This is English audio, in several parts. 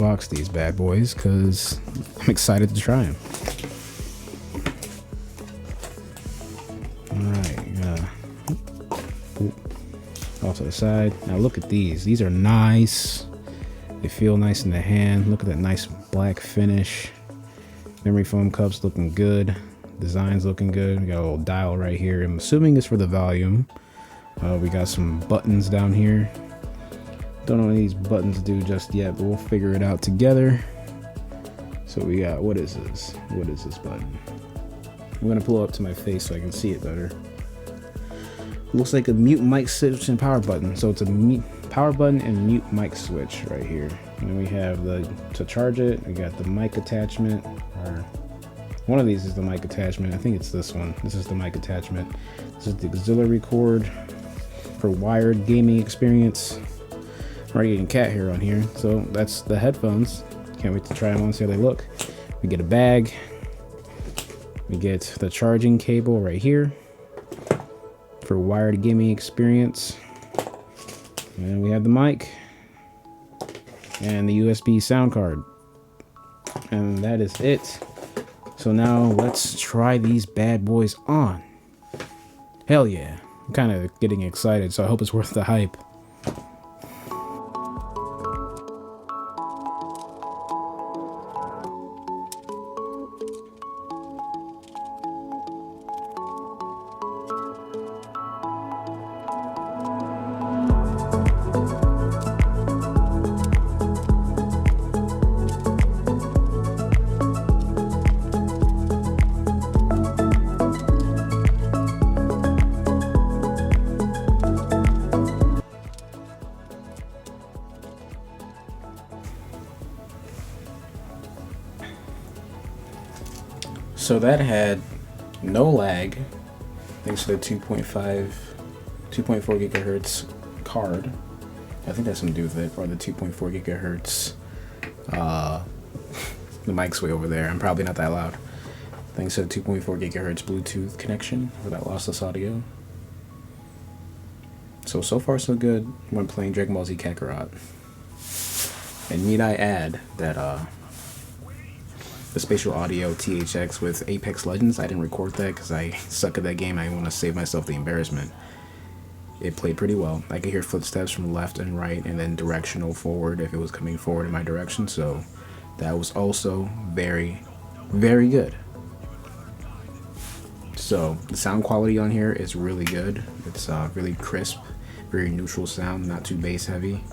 unbox these bad boys because I'm excited to try them. Alright, off to the side. Now look at these. These are nice. They feel nice in the hand. Look at that nice black finish. Memory foam cups looking good. Designs looking good. We got a little dial right here. I'm assuming it's for the volume. We got some buttons down here. Don't know what these buttons do just yet, but we'll figure it out together. So we got, what is this? What is this button? I'm gonna pull it up to my face so I can see it better. It looks like a mute mic switch and power button. So it's a mute power button and mute mic switch right here. And then we have to charge it. We got the mic attachment, or one of these is the mic attachment. I think it's this one. This is the mic attachment. This is the auxiliary cord for wired gaming experience. I'm already getting cat hair on here. So that's the headphones. Can't wait to try them on, see how they look. We get a bag. We get the charging cable right here for wired gaming experience. And we have the mic and the USB sound card. And that is it. So now let's try these bad boys on. Hell yeah. I'm kind of getting excited, so I hope it's worth the hype. So that had no lag, thanks to the 2.4 gigahertz card. I think that's something to do with it, or the 2.4 gigahertz. The mic's way over there. I'm probably not that loud. Thanks to the 2.4 gigahertz Bluetooth connection for that lossless audio. So far so good when playing Dragon Ball Z Kakarot. And need I add that the spatial audio THX with Apex Legends, I didn't record that because I suck at that game. I want to save myself the embarrassment. It played pretty well. I could hear footsteps from left and right, and then directional forward if it was coming forward in my direction. So that was also very, very good. So the sound quality on here is really good. It's really crisp, very neutral sound, not too bass heavy.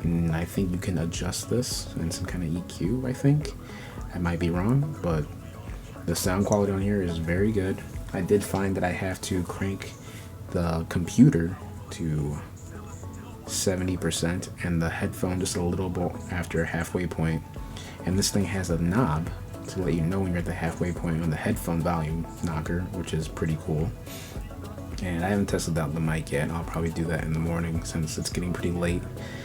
And I think you can adjust this in some kind of EQ, I think. I might be wrong, but the sound quality on here is very good. I did find that I have to crank the computer to 70% and the headphone just a little bit after a halfway point. And this thing has a knob to let you know when you're at the halfway point on the headphone volume knocker, which is pretty cool. And I haven't tested out the mic yet. I'll probably do that in the morning since it's getting pretty late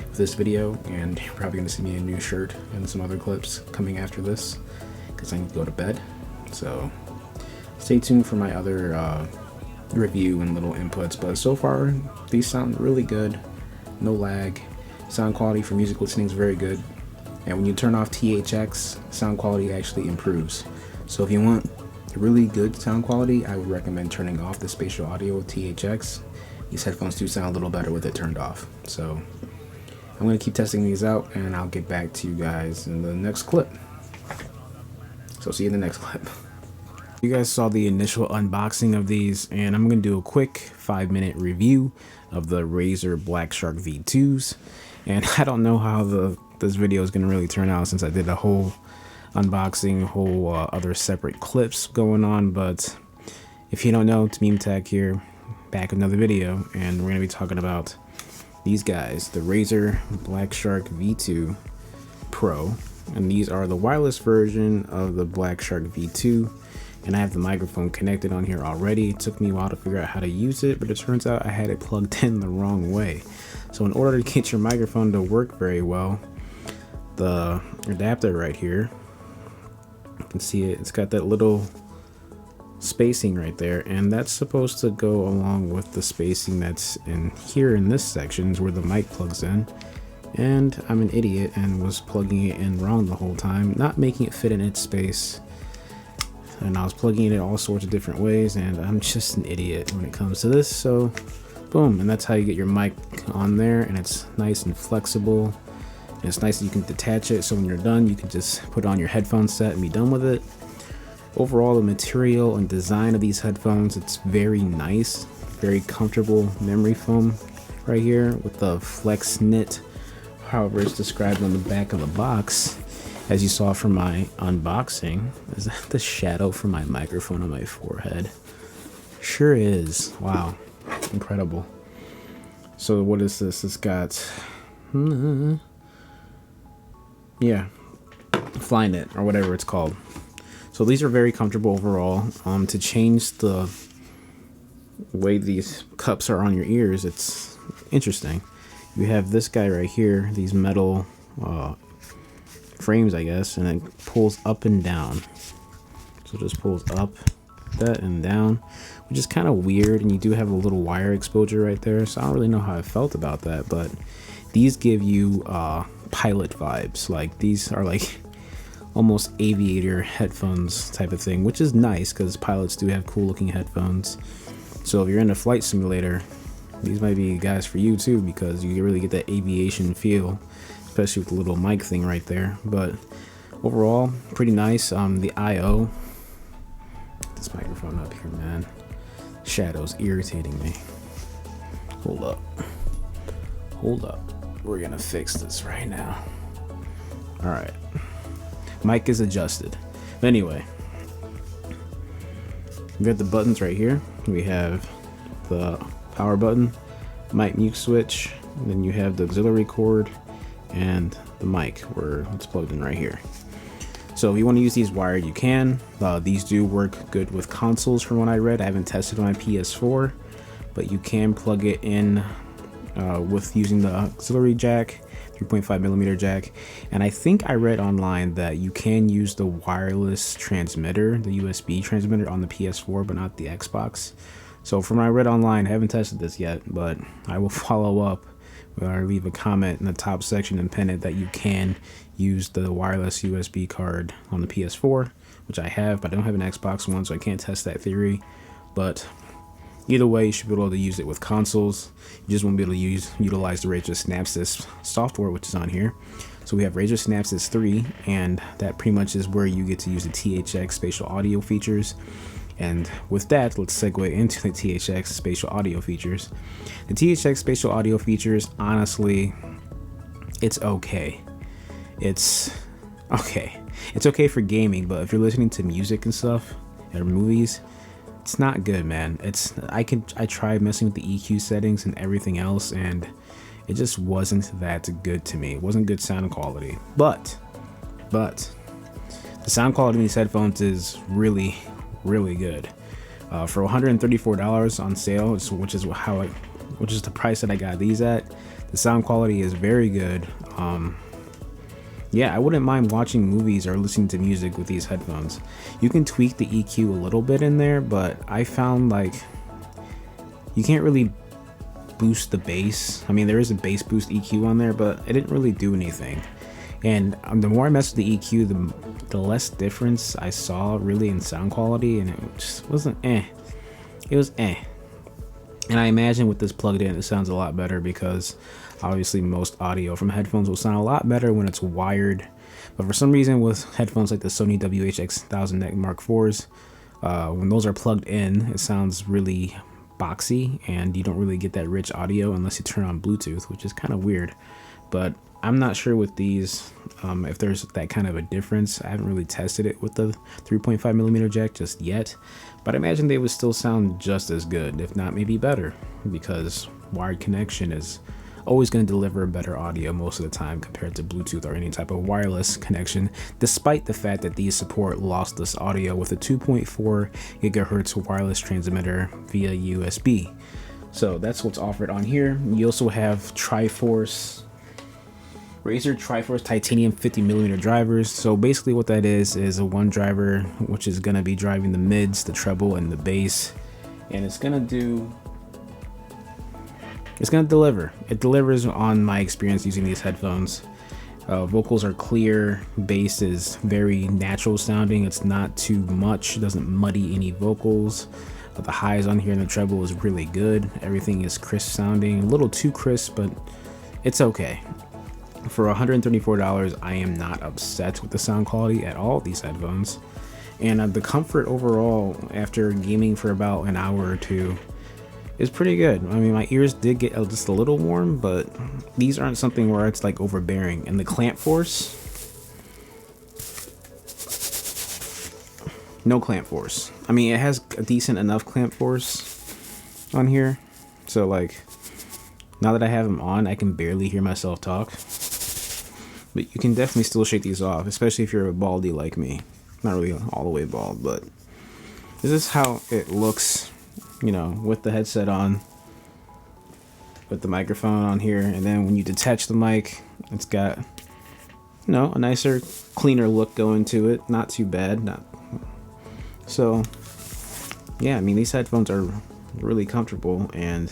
for this video, and you're probably going to see me in a new shirt and some other clips coming after this because I need to go to bed. So stay tuned for my other review and little inputs, but so far these sound really good. No lag. Sound quality for music listening is very good, and when you turn off THX, sound quality actually improves. So if you want really good sound quality, I would recommend turning off the spatial audio with THX. These headphones do sound a little better with it turned off. So I'm going to keep testing these out, and I'll get back to you guys in the next clip. So see you in the next clip. You guys saw the initial unboxing of these, and I'm going to do a quick 5-minute review of the Razer BlackShark V2s. And I don't know how this video is going to really turn out since I did a whole unboxing, other separate clips going on, but if you don't know, it's Meme Tech here, back with another video, and we're going to be talking about these guys, the Razer BlackShark V2 Pro, and these are the wireless version of the BlackShark V2, and I have the microphone connected on here already. It took me a while to figure out how to use it, but it turns out I had it plugged in the wrong way. So in order to get your microphone to work very well, the adapter right here, you can see it's got that little spacing right there, and that's supposed to go along with the spacing that's in here in this section is where the mic plugs in. And I'm an idiot and was plugging it in wrong the whole time, not making it fit in its space. And I was plugging it in all sorts of different ways, and I'm just an idiot when it comes to this. So boom, and that's how you get your mic on there, and it's nice and flexible. And it's nice that you can detach it, so when you're done, you can just put on your headphone set and be done with it. Overall, the material and design of these headphones, it's very nice, very comfortable memory foam right here with the flex knit, however it's described on the back of the box. As you saw from my unboxing, is that the shadow from my microphone on my forehead? Sure is. Wow, incredible. So what is this? It's got, yeah, Flyknit or whatever it's called. So these are very comfortable overall. To change the way these cups are on your ears, it's interesting. You have this guy right here, these metal frames, I guess, and it pulls up and down. So it just pulls up, that, and down, which is kind of weird. And you do have a little wire exposure right there, so I don't really know how I felt about that, but these give you pilot vibes. Like, these are like almost aviator headphones type of thing, which is nice because pilots do have cool looking headphones. So if you're in a flight simulator, these might be guys for you too, because you really get that aviation feel, especially with the little mic thing right there. But overall, pretty nice. The I/O, this microphone up here, man, shadow's irritating me. Hold up, we're gonna fix this right now. All right, mic is adjusted. But anyway, we got the buttons right here. We have the power button, mic mute switch, and then you have the auxiliary cord and the mic where it's plugged in right here. So if you want to use these wired, you can. These do work good with consoles from what I read. I haven't tested my PS4, but you can plug it in with using the auxiliary jack, 3.5mm jack. And I think I read online that you can use the wireless transmitter, the USB transmitter on the PS4, but not the Xbox. So from what I read online, I haven't tested this yet, but I will follow up or leave a comment in the top section and pin it that you can use the wireless USB card on the PS4, which I have, but I don't have an Xbox One, so I can't test that theory. But either way, you should be able to use it with consoles. You just won't be able to utilize the Razer Synapsys software, which is on here. So we have Razer Synapsys 3, and that pretty much is where you get to use the THX Spatial audio features. And with that, let's segue into the THX Spatial audio features. The THX Spatial audio features, honestly, it's okay. It's okay for gaming, but if you're listening to music and stuff or movies, it's not good, man. I tried messing with the EQ settings and everything else, and it just wasn't that good to me. It wasn't good sound quality, but the sound quality in these headphones is really good. For $134 on sale, which is the price that I got these at. The sound quality is very good. Yeah, I wouldn't mind watching movies or listening to music with these headphones. You can tweak the EQ a little bit in there, but I found like you can't really boost the bass. I mean, there is a bass boost EQ on there, but it didn't really do anything. And the more I messed with the EQ, the less difference I saw really in sound quality, and it just wasn't It was And I imagine with this plugged in, it sounds a lot better because obviously most audio from headphones will sound a lot better when it's wired. But for some reason with headphones like the Sony WH-X1000 Mark IVs, when those are plugged in, it sounds really boxy and you don't really get that rich audio unless you turn on Bluetooth, which is kind of weird. But I'm not sure with these if there's that kind of a difference. I haven't really tested it with the 3.5mm jack just yet, but I imagine they would still sound just as good, if not maybe better, because wired connection is always going to deliver better audio most of the time compared to Bluetooth or any type of wireless connection, despite the fact that these support lossless audio with a 2.4 gigahertz wireless transmitter via USB. So that's what's offered on here. You also have Razer Triforce titanium 50mm drivers. So basically what that is a one driver which is going to be driving the mids, the treble, and the bass, and it's going it's gonna deliver. It delivers on my experience using these headphones. Vocals are clear, bass is very natural sounding, it's not too much, it doesn't muddy any vocals. But the highs on here and the treble is really good. Everything is crisp sounding, a little too crisp, but it's okay. For $134, I am not upset with the sound quality at all of these headphones. And the comfort overall, after gaming for about an hour or two, is pretty good. I mean, my ears did get just a little warm, but these aren't something where it's like overbearing. And the clamp force, no clamp force. I mean, it has a decent enough clamp force on here. So like, now that I have them on, I can barely hear myself talk. But you can definitely still shake these off, especially if you're a baldy like me. Not really all the way bald, but this is how it looks, you know, with the headset on, with the microphone on here. And then when you detach the mic, it's got, you know, a nicer, cleaner look going to it. Not too bad. So yeah, I mean, these headphones are really comfortable, and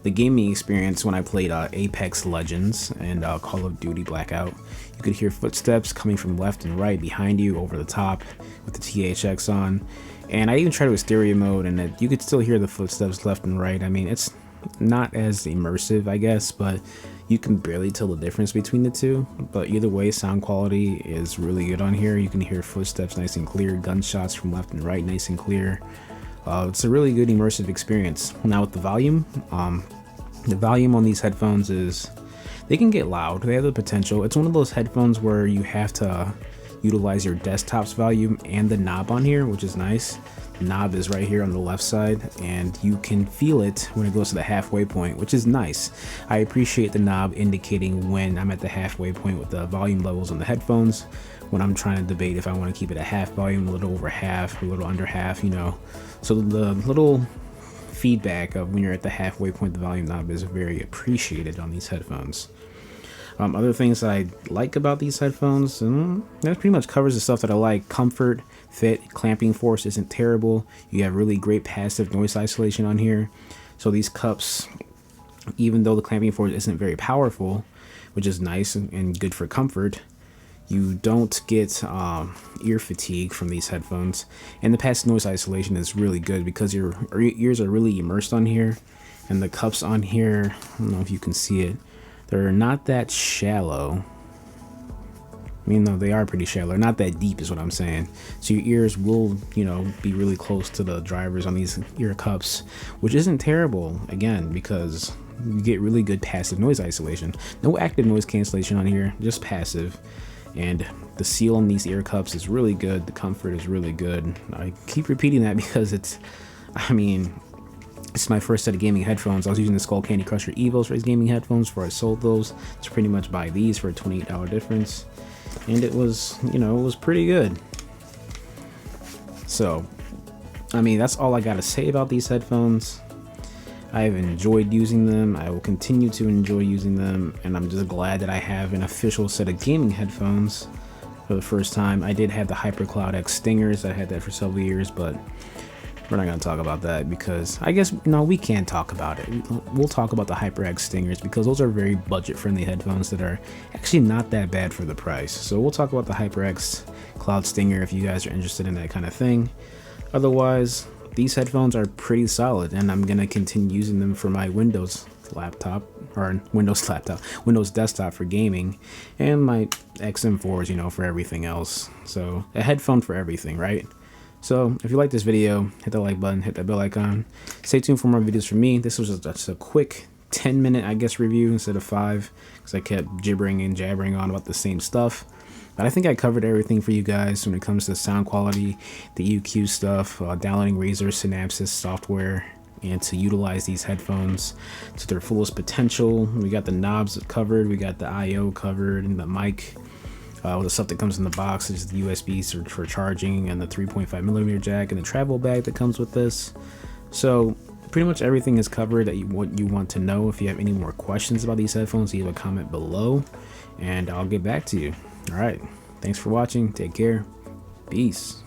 the gaming experience when I played Apex Legends and Call of Duty Blackout, you could hear footsteps coming from left and right behind you over the top with the THX on. And I even tried it with stereo mode, and you could still hear the footsteps left and right. I mean, it's not as immersive, I guess, but you can barely tell the difference between the two. But either way, sound quality is really good on here. You can hear footsteps nice and clear, gunshots from left and right nice and clear. It's a really good immersive experience. Now with the volume on these headphones is, they can get loud. They have the potential. It's one of those headphones where you have to utilize your desktop's volume and the knob on here, which is nice. The knob is right here on the left side, and you can feel it when it goes to the halfway point, which is nice. I appreciate the knob indicating when I'm at the halfway point with the volume levels on the headphones, when I'm trying to debate if I want to keep it at half volume, a little over half, or a little under half, you know. So the little feedback of when you're at the halfway point, the volume knob is very appreciated on these headphones. Other things that I like about these headphones, that pretty much covers the stuff that I like. Comfort, fit, clamping force isn't terrible. You have really great passive noise isolation on here. So these cups, even though the clamping force isn't very powerful, which is nice and good for comfort, you don't get ear fatigue from these headphones. And the passive noise isolation is really good because your ears are really immersed on here. And the cups on here, I don't know if you can see it, they're not that shallow. I mean, no, they are pretty shallow. They're not that deep is what I'm saying. So your ears will, you know, be really close to the drivers on these ear cups, which isn't terrible, again, because you get really good passive noise isolation. No active noise cancellation on here, just passive. And the seal on these ear cups is really good. The comfort is really good. I keep repeating that because it's my first set of gaming headphones. I was using the Skullcandy Crusher Evos for his gaming headphones before I sold those to pretty much buy these for a $28 difference. And it was, you know, it was pretty good. So, I mean, that's all I gotta say about these headphones. I've enjoyed using them. I will continue to enjoy using them, and I'm just glad that I have an official set of gaming headphones for the first time. I did have the Hypercloud Stingers. I had that for several years, but we're not going to talk about that because I guess, no, we can talk about it. We'll talk about the HyperX Stingers because those are very budget-friendly headphones that are actually not that bad for the price. So we'll talk about the HyperX Cloud Stinger if you guys are interested in that kind of thing. Otherwise, these headphones are pretty solid, and I'm going to continue using them for my Windows desktop for gaming, and my XM4s, you know, for everything else. So a headphone for everything, right? So if you like this video, hit the like button, hit that bell icon. Stay tuned for more videos from me. This was just a quick 10-minute, I guess, review instead of 5, because I kept gibbering and jabbering on about the same stuff. But I think I covered everything for you guys when it comes to sound quality, the EQ stuff, downloading Razer Synapses software, and to utilize these headphones to their fullest potential. We got the knobs covered, we got the I/O covered, and the mic. The stuff that comes in the box is the USB for charging, and the 3.5mm jack, and the travel bag that comes with this. So pretty much everything is covered that what you want to know. If you have any more questions about these headphones, leave a comment below, and I'll get back to you. All right, thanks for watching. Take care. Peace.